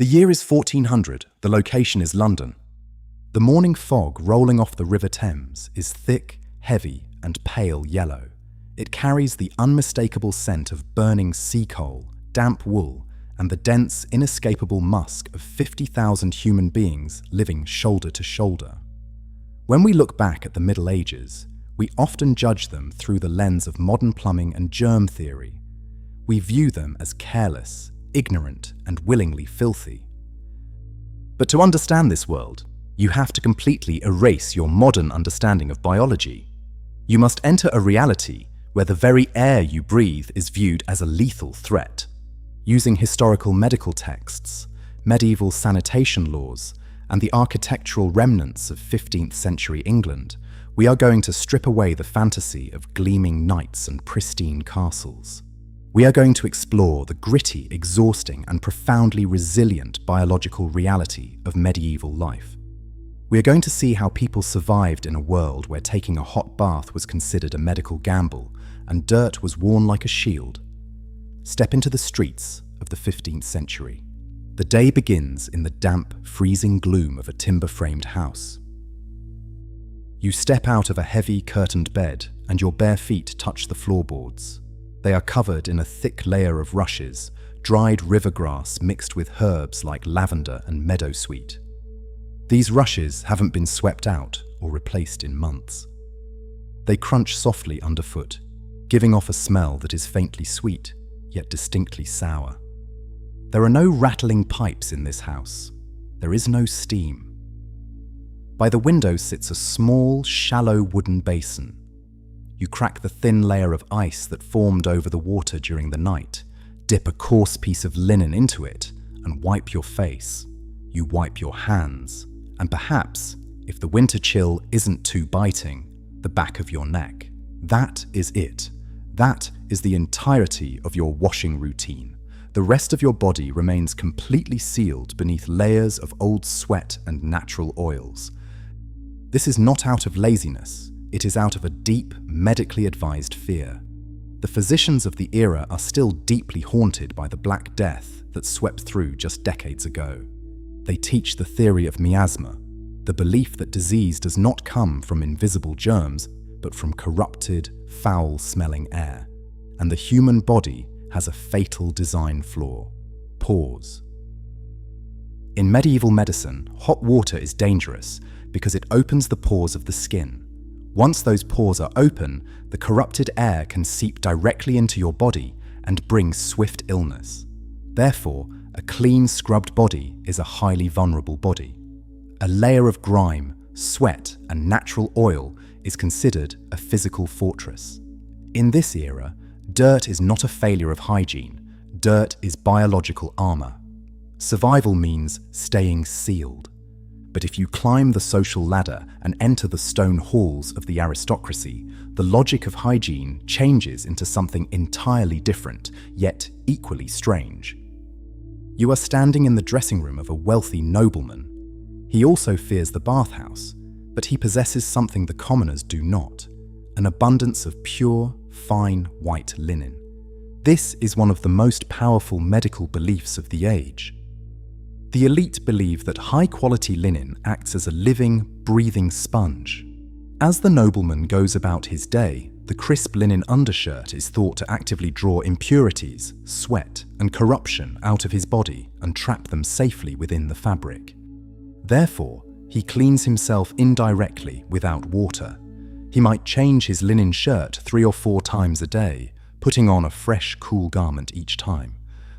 The year is 1400, the location is London. The morning fog rolling off the River Thames is thick, heavy, and pale yellow. It carries the unmistakable scent of burning sea coal, damp wool, and the dense, inescapable musk of 50,000 human beings living shoulder to shoulder. When we look back at the Middle Ages, we often judge them through the lens of modern plumbing and germ theory. We view them as careless, ignorant, and willingly filthy. But to understand this world, you have to completely erase your modern understanding of biology. You must enter a reality where the very air you breathe is viewed as a lethal threat. Using historical medical texts, medieval sanitation laws, and the architectural remnants of 15th century England, we are going to strip away the fantasy of gleaming knights and pristine castles. We are going to explore the gritty, exhausting, and profoundly resilient biological reality of medieval life. We are going to see how people survived in a world where taking a hot bath was considered a medical gamble and dirt was worn like a shield. Step into the streets of the 15th century. The day begins in the damp, freezing gloom of a timber-framed house. You step out of a heavy, curtained bed and your bare feet touch the floorboards. They are covered in a thick layer of rushes, dried river grass mixed with herbs like lavender and meadowsweet. These rushes haven't been swept out or replaced in months. They crunch softly underfoot, giving off a smell that is faintly sweet, yet distinctly sour. There are no rattling pipes in this house. There is no steam. By the window sits a small, shallow wooden basin. You crack the thin layer of ice that formed over the water during the night, dip a coarse piece of linen into it, and wipe your face. You wipe your hands, and perhaps, if the winter chill isn't too biting, the back of your neck. That is it. That is the entirety of your washing routine. The rest of your body remains completely sealed beneath layers of old sweat and natural oils. This is not out of laziness. It is out of a deep, medically advised fear. The physicians of the era are still deeply haunted by the Black Death that swept through just decades ago. They teach the theory of miasma, the belief that disease does not come from invisible germs, but from corrupted, foul-smelling air. And the human body has a fatal design flaw: pores. In medieval medicine, hot water is dangerous because it opens the pores of the skin. Once those pores are open, the corrupted air can seep directly into your body and bring swift illness. Therefore, a clean, scrubbed body is a highly vulnerable body. A layer of grime, sweat, and natural oil is considered a physical fortress. In this era, dirt is not a failure of hygiene. Dirt is biological armor. Survival means staying sealed. But if you climb the social ladder and enter the stone halls of the aristocracy, the logic of hygiene changes into something entirely different, yet equally strange. You are standing in the dressing room of a wealthy nobleman. He also fears the bathhouse, but he possesses something the commoners do not: an abundance of pure, fine white linen. This is one of the most powerful medical beliefs of the age. The elite believe that high-quality linen acts as a living, breathing sponge. As the nobleman goes about his day, the crisp linen undershirt is thought to actively draw impurities, sweat, and corruption out of his body and trap them safely within the fabric. Therefore, he cleans himself indirectly without water. He might change his linen shirt 3 or 4 times a day, putting on a fresh, cool garment each time.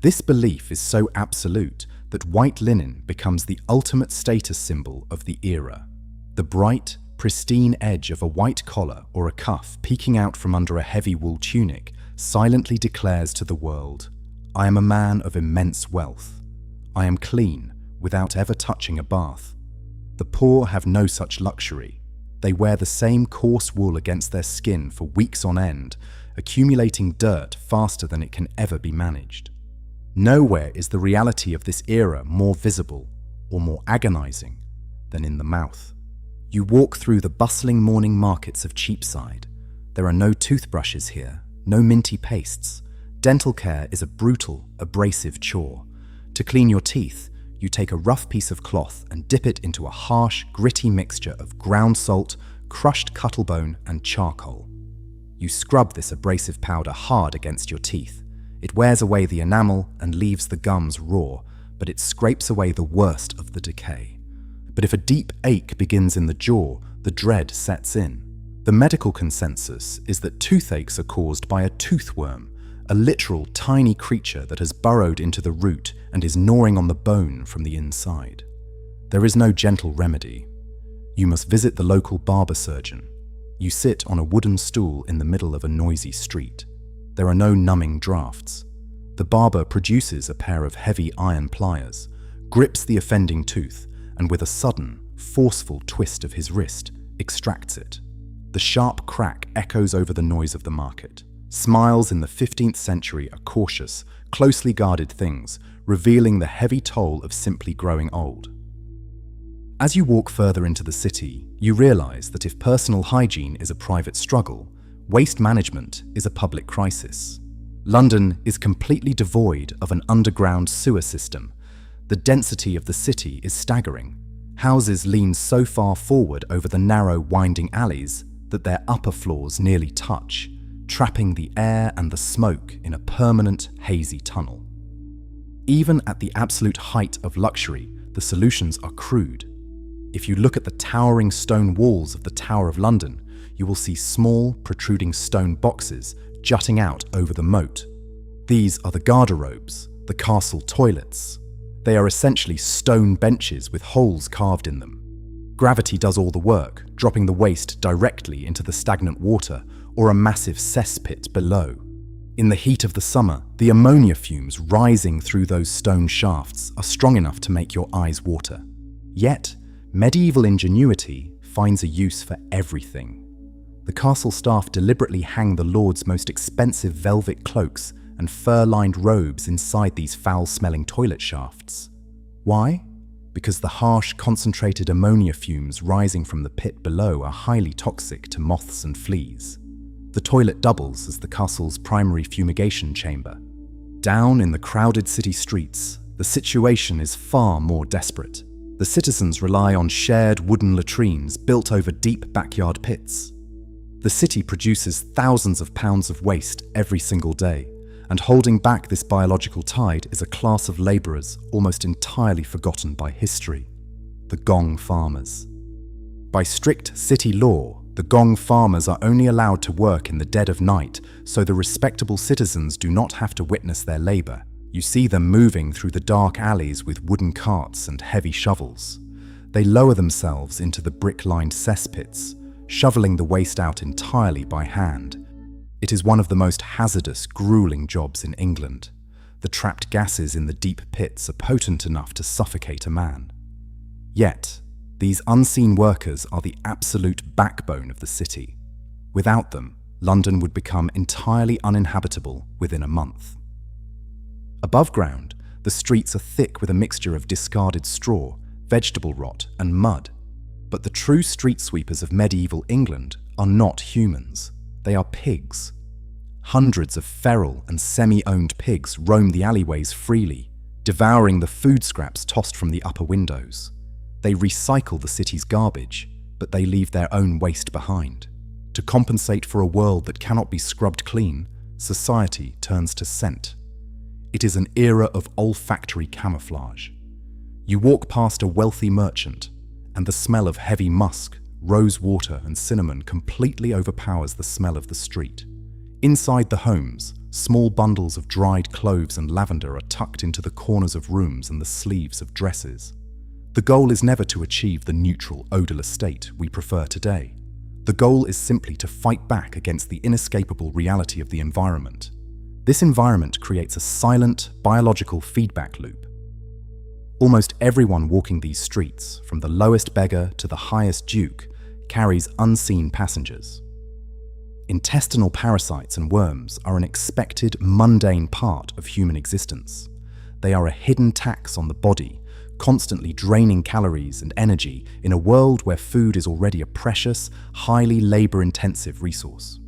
This belief is so absolute that white linen becomes the ultimate status symbol of the era. The bright, pristine edge of a white collar or a cuff peeking out from under a heavy wool tunic silently declares to the world, "I am a man of immense wealth. I am clean without ever touching a bath." The poor have no such luxury. They wear the same coarse wool against their skin for weeks on end, accumulating dirt faster than it can ever be managed. Nowhere is the reality of this era more visible or more agonizing than in the mouth. You walk through the bustling morning markets of Cheapside. There are no toothbrushes here, no minty pastes. Dental care is a brutal, abrasive chore. To clean your teeth, You take a rough piece of cloth and dip it into a harsh, gritty mixture of ground salt, crushed cuttlebone, and charcoal. You scrub this abrasive powder hard against your teeth. It wears away the enamel and leaves the gums raw, but it scrapes away the worst of the decay. But if a deep ache begins in the jaw, the dread sets in. The medical consensus is that toothaches are caused by a toothworm, a literal tiny creature that has burrowed into the root and is gnawing on the bone from the inside. There is no gentle remedy. You must visit the local barber-surgeon. You sit on a wooden stool in the middle of a noisy street. There are no numbing drafts. The barber produces a pair of heavy iron pliers, grips the offending tooth, and with a sudden, forceful twist of his wrist, extracts it. The sharp crack echoes over the noise of the market. Smiles in the 15th century are cautious, closely guarded things, revealing the heavy toll of simply growing old. As you walk further into the city, you realize that if personal hygiene is a private struggle, waste management is a public crisis. London is completely devoid of an underground sewer system. The density of the city is staggering. Houses lean so far forward over the narrow, winding alleys that their upper floors nearly touch, trapping the air and the smoke in a permanent, hazy tunnel. Even at the absolute height of luxury, the solutions are crude. If you look at the towering stone walls of the Tower of London, you will see small, protruding stone boxes jutting out over the moat. These are the Garderobes, the castle toilets. They are essentially stone benches with holes carved in them. Gravity does all the work, dropping the waste directly into the stagnant water or a massive cesspit below. In the heat of the summer, the ammonia fumes rising through those stone shafts are strong enough to make your eyes water. Yet, medieval ingenuity finds a use for everything. The castle staff deliberately hang the lord's most expensive velvet cloaks and fur-lined robes inside these foul-smelling toilet shafts. Why? Because the harsh, concentrated ammonia fumes rising from the pit below are highly toxic to moths and fleas. The toilet doubles as the castle's primary fumigation chamber. Down in the crowded city streets, the situation is far more desperate. The citizens rely on shared wooden latrines built over deep backyard pits. The city produces thousands of pounds of waste every single day, and holding back this biological tide is a class of labourers almost entirely forgotten by history: the Gong Farmers. By strict city law, the Gong Farmers are only allowed to work in the dead of night, so the respectable citizens do not have to witness their labour. You see them moving through the dark alleys with wooden carts and heavy shovels. They lower themselves into the brick-lined cesspits, shoveling the waste out entirely by hand. It is one of the most hazardous, grueling jobs in England. The trapped gases in the deep pits are potent enough to suffocate a man. Yet, these unseen workers are the absolute backbone of the city. Without them, London would become entirely uninhabitable within a month. Above ground, the streets are thick with a mixture of discarded straw, vegetable rot, and mud. But the true street sweepers of medieval England are not humans. They are pigs. Hundreds of feral and semi-owned pigs roam the alleyways freely, devouring the food scraps tossed from the upper windows. They recycle the city's garbage, but they leave their own waste behind. To compensate for a world that cannot be scrubbed clean, society turns to scent. It is an era of olfactory camouflage. You walk past a wealthy merchant, and the smell of heavy musk, rose water, and cinnamon completely overpowers the smell of the street. Inside the homes, small bundles of dried cloves and lavender are tucked into the corners of rooms and the sleeves of dresses. The goal is never to achieve the neutral, odorless state we prefer today. The goal is simply to fight back against the inescapable reality of the environment. This environment creates a silent, biological feedback loop. Almost everyone walking these streets, from the lowest beggar to the highest duke, carries unseen passengers. Intestinal parasites and worms are an expected, mundane part of human existence. They are a hidden tax on the body, constantly draining calories and energy in a world where food is already a precious, highly labor-intensive resource.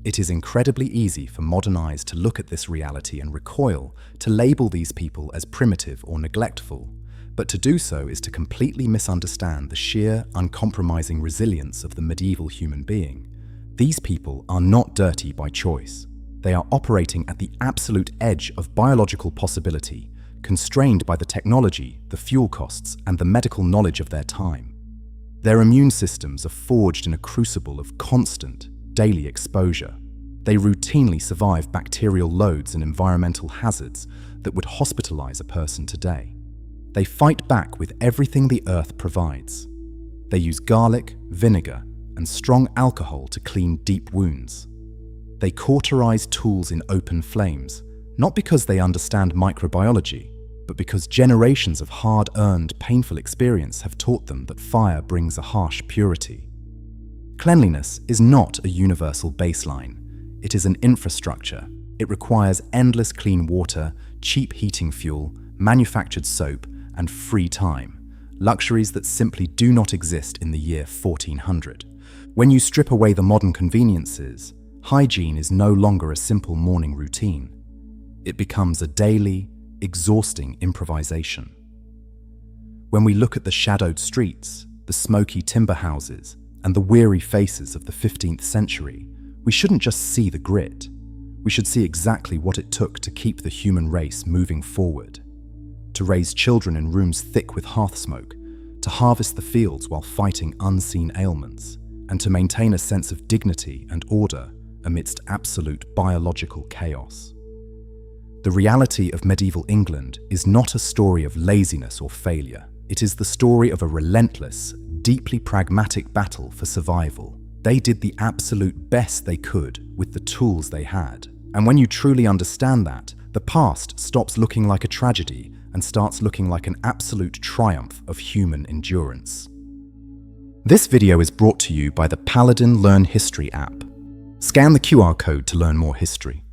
It is incredibly easy for modern eyes to look at this reality and recoil, to label these people as primitive or neglectful, but to do so is to completely misunderstand the sheer, uncompromising resilience of the medieval human being. These people are not dirty by choice. They are operating at the absolute edge of biological possibility, constrained by the technology, the fuel costs, and the medical knowledge of their time. Their immune systems are forged in a crucible of constant, daily exposure. They routinely survive bacterial loads and environmental hazards that would hospitalize a person today. They fight back with everything the earth provides. They use garlic, vinegar, and strong alcohol to clean deep wounds. They cauterize tools in open flames, not because they understand microbiology, but because generations of hard-earned, painful experience have taught them that fire brings a harsh purity. Cleanliness is not a universal baseline. It is an infrastructure. It requires endless clean water, cheap heating fuel, manufactured soap, and free time, luxuries that simply do not exist in the year 1400. When you strip away the modern conveniences, hygiene is no longer a simple morning routine. It becomes a daily, exhausting improvisation. When we look at the shadowed streets, the smoky timber houses, and the weary faces of the 15th century, we shouldn't just see the grit. We should see exactly what it took to keep the human race moving forward. To raise children in rooms thick with hearth smoke, to harvest the fields while fighting unseen ailments, and to maintain a sense of dignity and order amidst absolute biological chaos. The reality of medieval England is not a story of laziness or failure. It is the story of a relentless, deeply pragmatic battle for survival. They did the absolute best they could with the tools they had. And when you truly understand that, the past stops looking like a tragedy and starts looking like an absolute triumph of human endurance. This video is brought to you by the Paladin Learn History app. Scan the QR code to learn more history.